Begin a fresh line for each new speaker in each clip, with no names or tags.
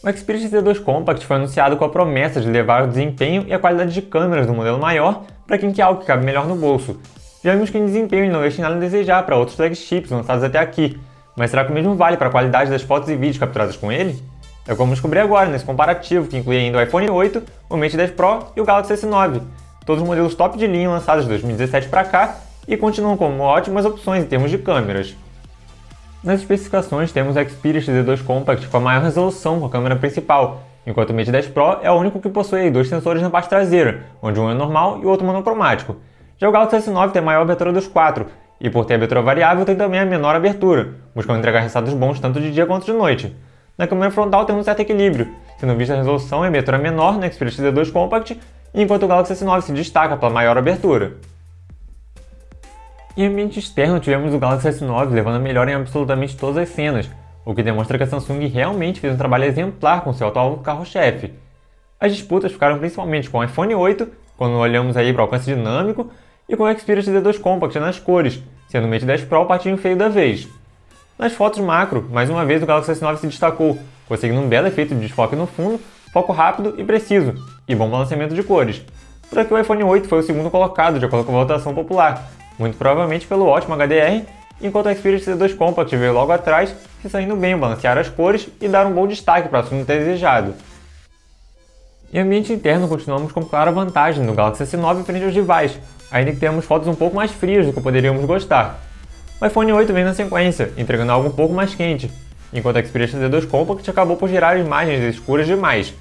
O Xperia Z2 Compact foi anunciado com a promessa de levar o desempenho e a qualidade de câmeras do modelo maior para quem quer algo que cabe melhor no bolso. Já vimos que em desempenho ele não deixa nada a desejar para outros flagships lançados até aqui, mas será que o mesmo vale para a qualidade das fotos e vídeos capturados com ele? É como descobrir agora nesse comparativo que inclui ainda o iPhone 8, o Mate 10 Pro e o Galaxy S9, todos os modelos top de linha lançados de 2017 para cá e continuam como ótimas opções em termos de câmeras. Nas especificações temos o Xperia Z2 Compact com a maior resolução com a câmera principal, enquanto o Mate 10 Pro é o único que possui dois sensores na parte traseira, onde um é normal e o outro monocromático. Já o Galaxy S9 tem a maior abertura dos quatro, e por ter abertura variável tem também a menor abertura, buscando entregar resultados bons tanto de dia quanto de noite. Na câmera frontal temos um certo equilíbrio, sendo vista a resolução e a abertura menor no Xperia Z2 Compact, enquanto o Galaxy S9 se destaca pela maior abertura. Em ambiente externo tivemos o Galaxy S9 levando a melhor em absolutamente todas as cenas, o que demonstra que a Samsung realmente fez um trabalho exemplar com seu atual carro-chefe. As disputas ficaram principalmente com o iPhone 8, quando olhamos aí para o alcance dinâmico, e com o Xperia Z2 Compact nas cores, sendo o Mate 10 Pro o patinho feio da vez. Nas fotos macro, mais uma vez o Galaxy S9 se destacou, conseguindo um belo efeito de desfoque no fundo, foco rápido e preciso, e bom balanceamento de cores. Por aqui o iPhone 8 foi o segundo colocado de acordo com a votação popular, muito provavelmente pelo ótimo HDR, enquanto o Xperia Z2 Compact veio logo atrás, se saindo bem em balancear as cores e dar um bom destaque para o assunto desejado. Em ambiente interno continuamos com clara vantagem no Galaxy S9 frente aos rivais, ainda que tenhamos fotos um pouco mais frias do que poderíamos gostar. O iPhone 8 vem na sequência, entregando algo um pouco mais quente, enquanto o Xperia Z2 Compact acabou por gerar imagens escuras demais.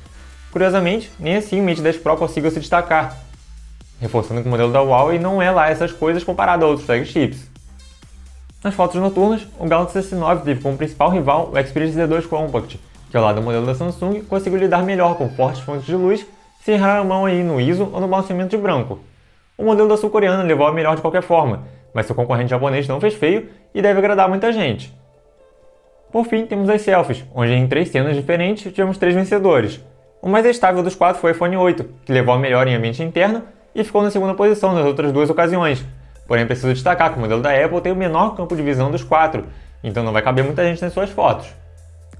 Curiosamente, nem assim o Mate 10 Pro conseguiu se destacar, reforçando que o modelo da Huawei não é lá essas coisas comparado a outros flagships. Nas fotos noturnas, o Galaxy S9 teve como principal rival o Xperia Z2 Compact, que ao lado do modelo da Samsung conseguiu lidar melhor com fortes fontes de luz, sem errar a mão aí no ISO ou no balanceamento de branco. O modelo da sul-coreana levou a melhor de qualquer forma, mas seu concorrente japonês não fez feio e deve agradar muita gente. Por fim, temos as selfies, onde em 3 cenas diferentes tivemos 3 vencedores. O mais estável dos 4 foi o iPhone 8, que levou a melhor em ambiente interno e ficou na segunda posição nas outras 2 ocasiões. Porém, preciso destacar que o modelo da Apple tem o menor campo de visão dos 4, então não vai caber muita gente nas suas fotos.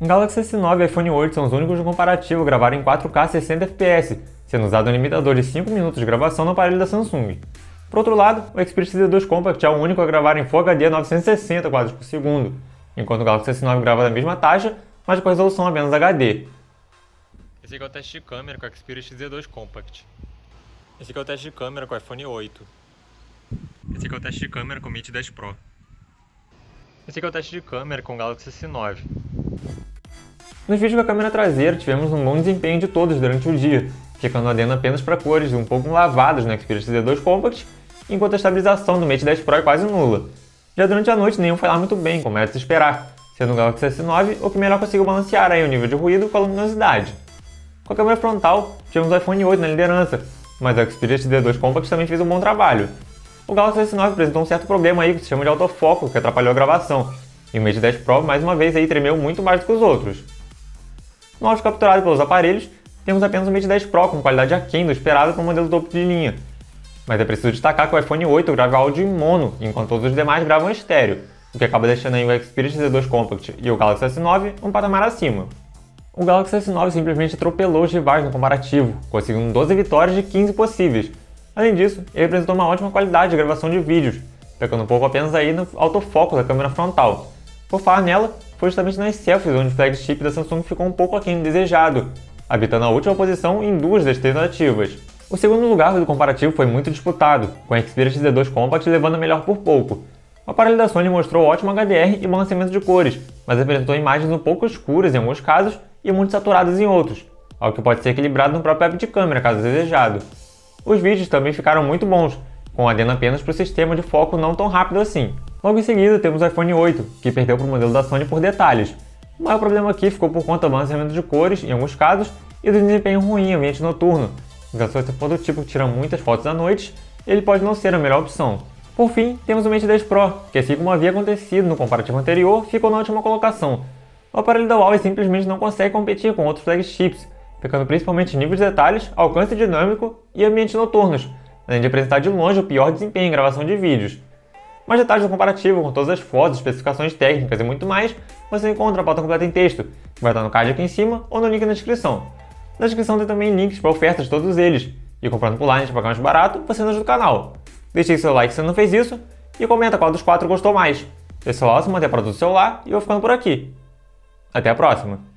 O Galaxy S9 e o iPhone 8 são os únicos no comparativo a gravar em 4K 60 fps, sendo usado um limitador de 5 minutos de gravação no aparelho da Samsung. Por outro lado, o Xperia Z2 Compact é o único a gravar em Full HD 960 quadros por segundo, enquanto o Galaxy S9 grava da mesma taxa, mas com resolução apenas HD. Esse aqui é o teste de câmera com o Xperia Z2 Compact. Esse aqui é o teste de câmera com o iPhone 8. Esse aqui é o teste de câmera com o Mate 10 Pro. Esse aqui é o teste de câmera com o Galaxy S9. Nos vídeos com a câmera traseira tivemos um bom desempenho de todos durante o dia, ficando adendo apenas para cores um pouco lavadas no Xperia Z2 Compact, enquanto a estabilização do Mate 10 Pro é quase nula. Já durante a noite nenhum foi lá muito bem, como era de se esperar, sendo o Galaxy S9 o que melhor conseguiu balancear aí o nível de ruído com a luminosidade. Com a câmera frontal, tivemos o iPhone 8 na liderança, mas o Xperia Z2 Compact também fez um bom trabalho. O Galaxy S9 apresentou um certo problema aí que se chama de autofoco, que atrapalhou a gravação, e o Mate 10 Pro mais uma vez aí tremeu muito mais do que os outros. No áudio capturado pelos aparelhos, temos apenas o Mate 10 Pro com qualidade aquém do esperado para o modelo topo de linha. Mas é preciso destacar que o iPhone 8 grava áudio em mono, enquanto todos os demais gravam em estéreo, o que acaba deixando aí o Xperia Z2 Compact e o Galaxy S9 um patamar acima. O Galaxy S9 simplesmente atropelou os rivais no comparativo, conseguindo 12 vitórias de 15 possíveis. Além disso, ele apresentou uma ótima qualidade de gravação de vídeos, pecando um pouco apenas aí no autofoco da câmera frontal. Por falar nela, foi justamente nas selfies onde o flagship da Samsung ficou um pouco aquém do desejado, habitando a última posição em 2 das tentativas. O segundo lugar do comparativo foi muito disputado, com a Xperia Z2 Compact levando a melhor por pouco. O aparelho da Sony mostrou ótimo HDR e balanceamento de cores, mas apresentou imagens um pouco escuras em alguns casos e muito saturadas em outros, algo que pode ser equilibrado no próprio app de câmera, caso desejado. Os vídeos também ficaram muito bons, com adendo apenas para o sistema de foco não tão rápido assim. Logo em seguida temos o iPhone 8, que perdeu para o modelo da Sony por detalhes. O maior problema aqui ficou por conta do balanceamento de cores, em alguns casos, e do desempenho ruim em ambiente noturno. Então, se você for do tipo que tira muitas fotos à noite, ele pode não ser a melhor opção. Por fim, temos o Mate 10 Pro, que assim como havia acontecido no comparativo anterior, ficou na última colocação. O aparelho da Huawei simplesmente não consegue competir com outros flagships, ficando principalmente em nível de detalhes, alcance dinâmico e ambientes noturnos, além de apresentar de longe o pior desempenho em gravação de vídeos. Mais detalhes do comparativo com todas as fotos, especificações técnicas e muito mais você encontra a pauta completa em texto, que vai estar no card aqui em cima ou no link na descrição. Na descrição tem também links para ofertas de todos eles, e comprando por lá a gente pagar mais barato, você não ajuda o canal. Deixe aí seu like se você não fez isso, e comenta qual dos 4 gostou mais. Pessoal, se manter para do celular e eu vou ficando por aqui. Até a próxima!